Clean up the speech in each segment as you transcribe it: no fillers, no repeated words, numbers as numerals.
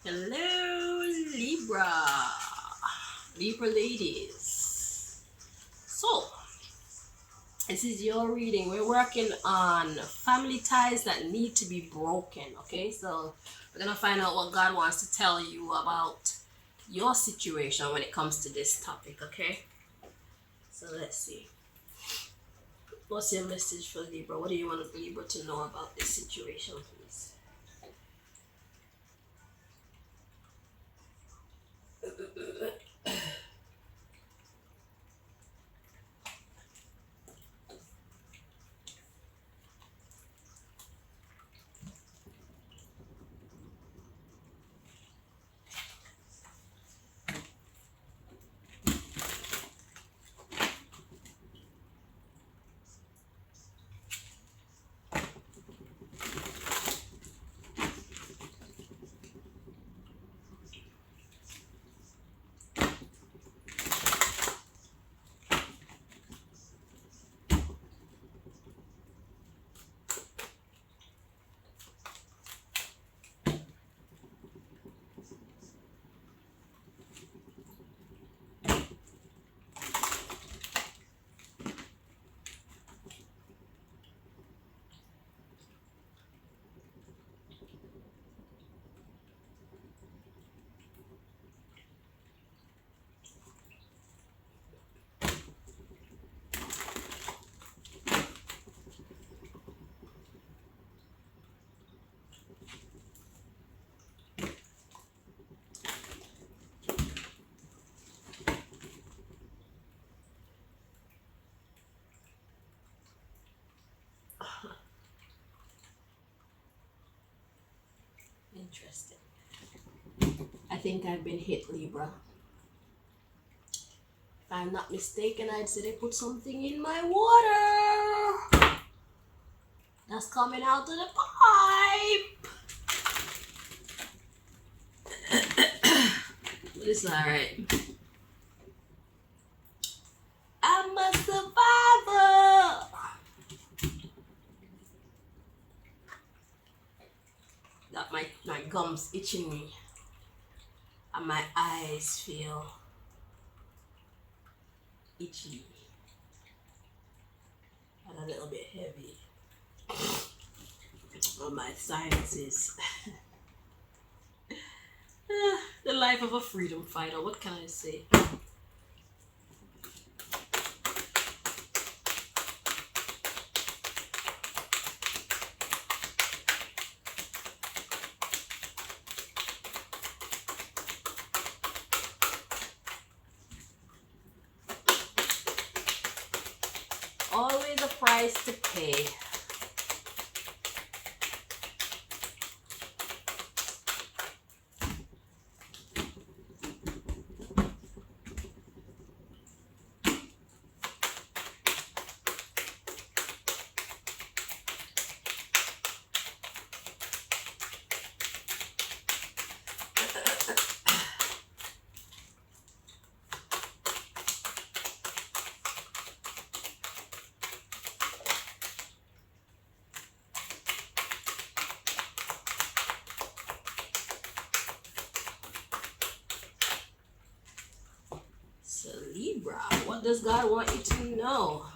Hello, Libra ladies. So, this is your reading. We're working on family ties that need to be broken. Okay, so we're gonna find out what God wants to tell you about your situation when it comes to this topic. Okay, so let's see. What's your message for Libra? What do you want Libra to know about this situation, please? Interesting. I think I've been hit, Libra. If I'm not mistaken, I'd say they put something in my water that's coming out of the pipe. But it's alright. I'm a survivor. Got my gums itching me and my eyes feel itchy and a little bit heavy on my sinuses. The life of a freedom fighter, what can I say? Always a price to pay. So Libra, what does God want you to know?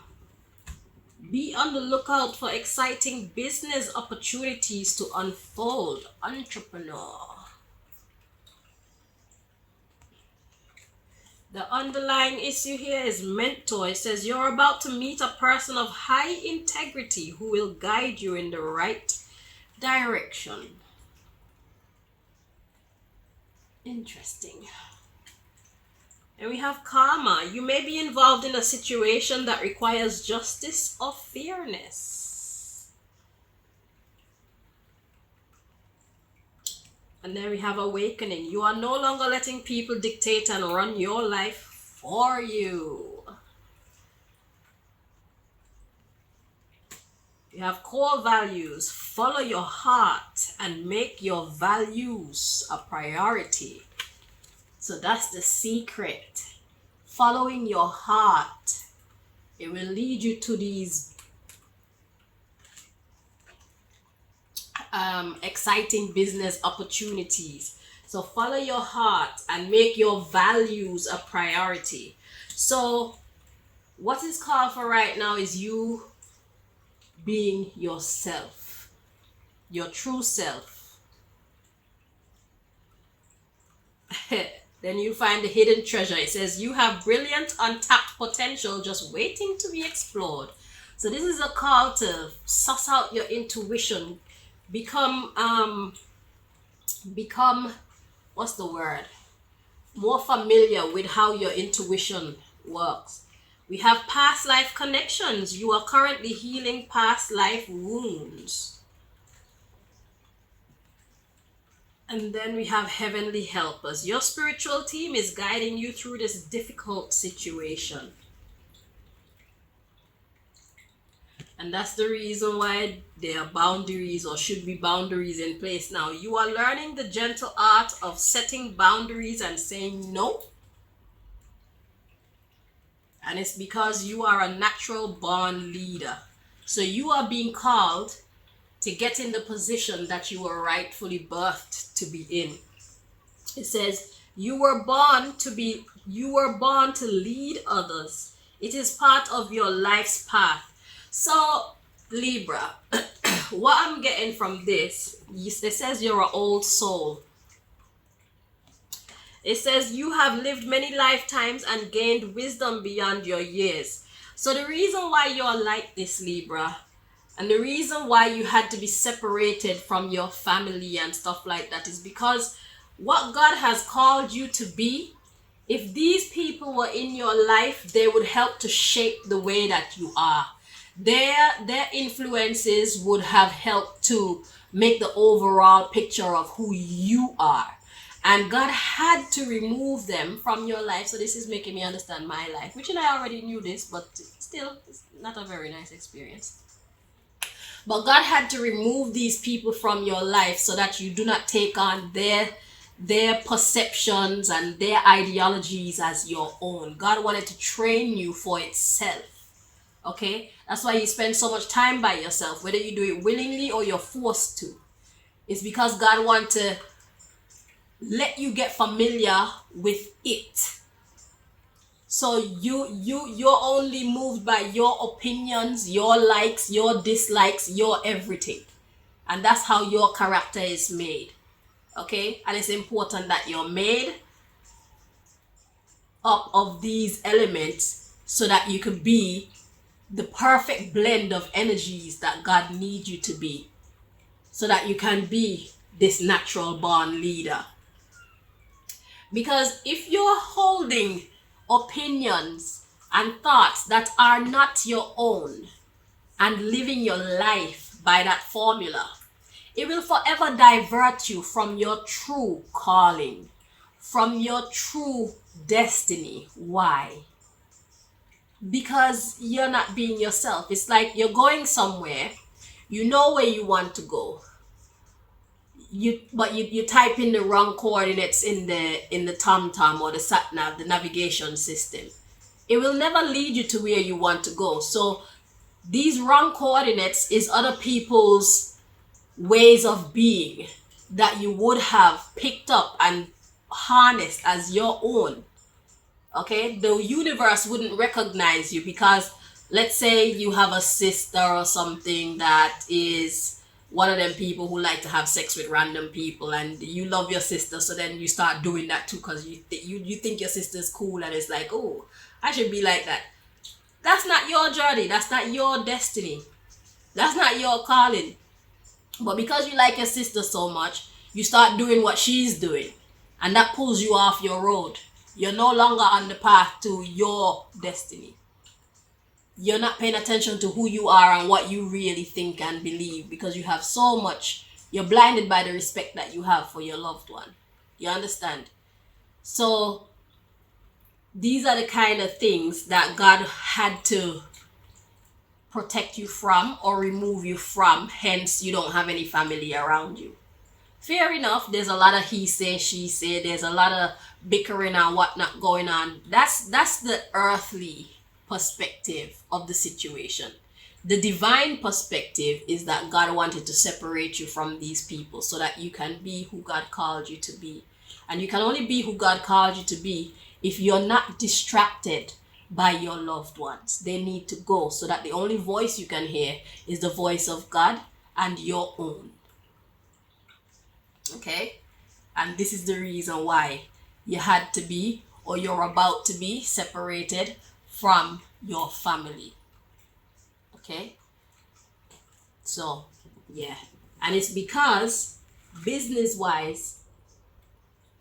Be on the lookout for exciting business opportunities to unfold. Entrepreneur. The underlying issue here is mentor. It says you're about to meet a person of high integrity who will guide you in the right direction. Interesting. And we have karma. You may be involved in a situation that requires justice or fairness. And then we have awakening. You are no longer letting people dictate and run your life for you. You have core values. Follow your heart and make your values a priority. So that's the secret. Following your heart. It will lead you to these exciting business opportunities. So follow your heart and make your values a priority. So what is called for right now is you being yourself, your true self. Then you find the hidden treasure. It says you have brilliant untapped potential just waiting to be explored. So this is a call to suss out your intuition. Become what's the word? More familiar with how your intuition works. We have past life connections. You are currently healing past life wounds. And then we have heavenly helpers. Your spiritual team is guiding you through this difficult situation. And that's the reason why there are boundaries, or should be boundaries, in place now. You are learning the gentle art of setting boundaries and saying no. And it's because you are a natural born leader. So you are being called to get in the position that you were rightfully birthed to be in. It says you were born to lead others. It is part of your life's path. So Libra, what I'm getting from this, it says you're an old soul. It says you have lived many lifetimes and gained wisdom beyond your years. So the reason why you're like this, Libra, and the reason why you had to be separated from your family and stuff like that, is because what God has called you to be, if these people were in your life, they would help to shape the way that you are. Their influences would have helped to make the overall picture of who you are. And God had to remove them from your life. So this is making me understand my life, which I already knew this, but still, it's not a very nice experience. But God had to remove these people from your life so that you do not take on their perceptions and their ideologies as your own. God wanted to train you for itself. Okay? That's why you spend so much time by yourself, whether you do it willingly or you're forced to. It's because God wants to let you get familiar with it. So you're only moved by your opinions, your likes, your dislikes, your everything. And that's how your character is made. Okay? And it's important that you're made up of these elements so that you can be the perfect blend of energies that God needs you to be, so that you can be this natural born leader. Because if you're holding opinions and thoughts that are not your own and living your life by that formula, it will forever divert you from your true calling, from your true destiny. Why? Because you're not being yourself. It's like you're going somewhere, you know where you want to go, but you type in the wrong coordinates in the TomTom or the sat-nav, the navigation system. It will never lead you to where you want to go. So these wrong coordinates is other people's ways of being that you would have picked up and harnessed as your own. Okay, the universe wouldn't recognize you because, let's say you have a sister or something that is one of them people who like to have sex with random people, and you love your sister, so then you start doing that too because you think your sister's cool, and it's like, oh, I should be like that. That's not your journey. That's not your destiny. That's not your calling. But because you like your sister so much, you start doing what she's doing, and that pulls you off your road. You're no longer on the path to your destiny. You're not paying attention to who you are and what you really think and believe, because you have so much. You're blinded by the respect that you have for your loved one. You understand? So these are the kind of things that God had to protect you from or remove you from. Hence, you don't have any family around you. Fair enough, there's a lot of he say, she say, there's a lot of bickering and whatnot going on. That's the earthly perspective of the situation. The divine perspective is that God wanted to separate you from these people so that you can be who God called you to be. And you can only be who God called you to be if you're not distracted by your loved ones. They need to go, so that the only voice you can hear is the voice of God and your own. Okay? And this is the reason why you had to be, or you're about to be, separated from your family. Okay? So, yeah. And it's because, business wise,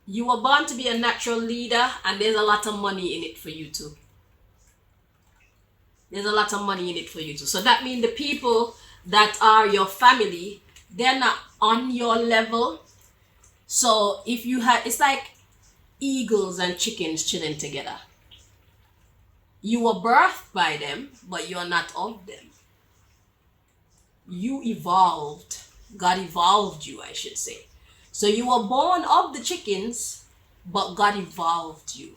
you were born to be a natural leader, and there's a lot of money in it for you too. There's a lot of money in it for you too. So that means the people that are your family, they're not on your level. So if you had, it's like eagles and chickens chilling together. You were birthed by them, but you're not of them. You evolved. God evolved you, I should say. So you were born of the chickens, but God evolved you.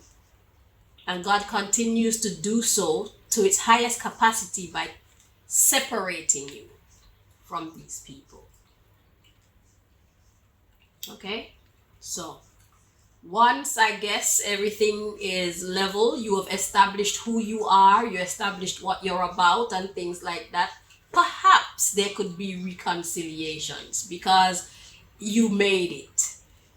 And God continues to do so to its highest capacity by separating you from these people. Okay? So, once I guess everything is level, you have established who you are, you established what you're about and things like that, perhaps there could be reconciliations because you made it.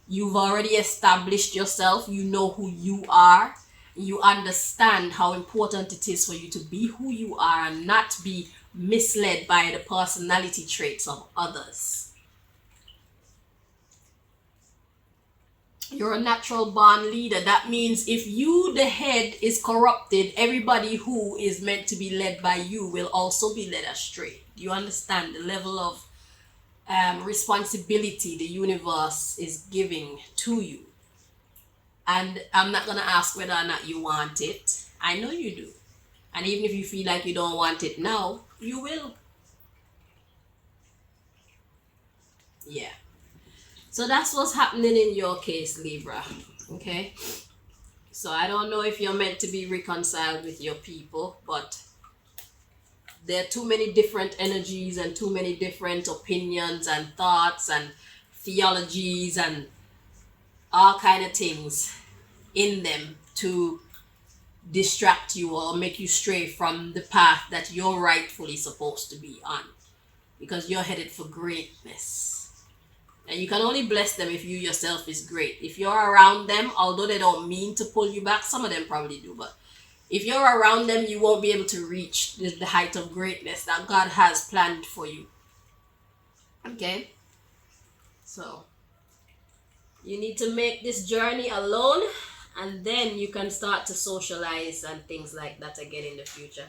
You've already established yourself, you know who you are, you understand how important it is for you to be who you are and not be misled by the personality traits of others. You're a natural born leader. That means if you, the head, is corrupted, everybody who is meant to be led by you will also be led astray. Do you understand the level of responsibility the universe is giving to you? And I'm not going to ask whether or not you want it. I know you do. And even if you feel like you don't want it now, you will. Yeah. So that's what's happening in your case, Libra. Okay? So I don't know if you're meant to be reconciled with your people, but there are too many different energies and too many different opinions and thoughts and theologies and all kind of things in them to distract you or make you stray from the path that you're rightfully supposed to be on, because you're headed for greatness. And you can only bless them if you yourself is great. If you're around them, although they don't mean to pull you back, some of them probably do, but if you're around them, you won't be able to reach the height of greatness that God has planned for you. Okay? So, you need to make this journey alone, and then you can start to socialize and things like that again in the future.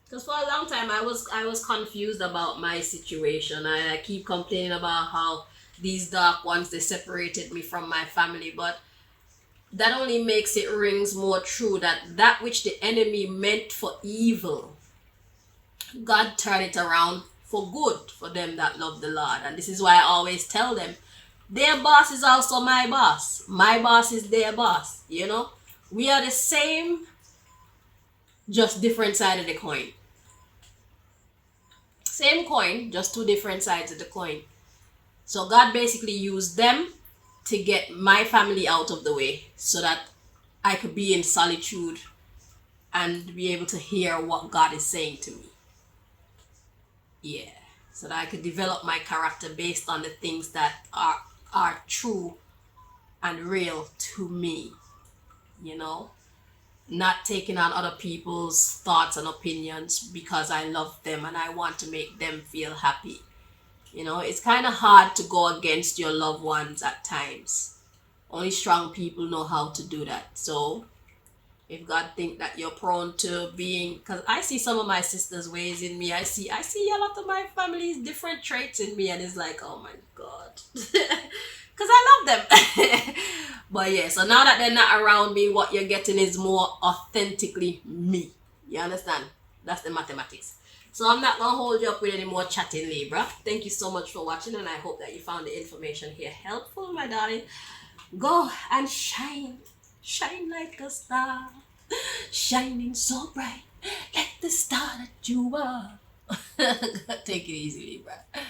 Because for a long time, I was confused about my situation. I keep complaining about how these dark ones, they separated me from my family. But that only makes it rings more true that which the enemy meant for evil, God turned it around for good for them that love the Lord. And this is why I always tell them, their boss is also my boss. My boss is their boss. You know? We are the same, just different side of the coin. Same coin, just two different sides of the coin. So God basically used them to get my family out of the way so that I could be in solitude and be able to hear what God is saying to me. Yeah. So that I could develop my character based on the things that are true and real to me. You know? Not taking on other people's thoughts and opinions because I love them and I want to make them feel happy. You know, it's kind of hard to go against your loved ones at times. Only strong people know how to do that. So, if God think that you're prone to being, because I see some of my sister's ways in me. I see a lot of my family's different traits in me, and it's like, oh my God. Because I love them. But yeah, so now that they're not around me, what you're getting is more authentically me. You understand? That's the mathematics. So I'm not going to hold you up with any more chatting, Libra. Thank you so much for watching, and I hope that you found the information here helpful, my darling. Go and shine. Shine like a star. Shining so bright. Like the star that you are. Take it easy, Libra.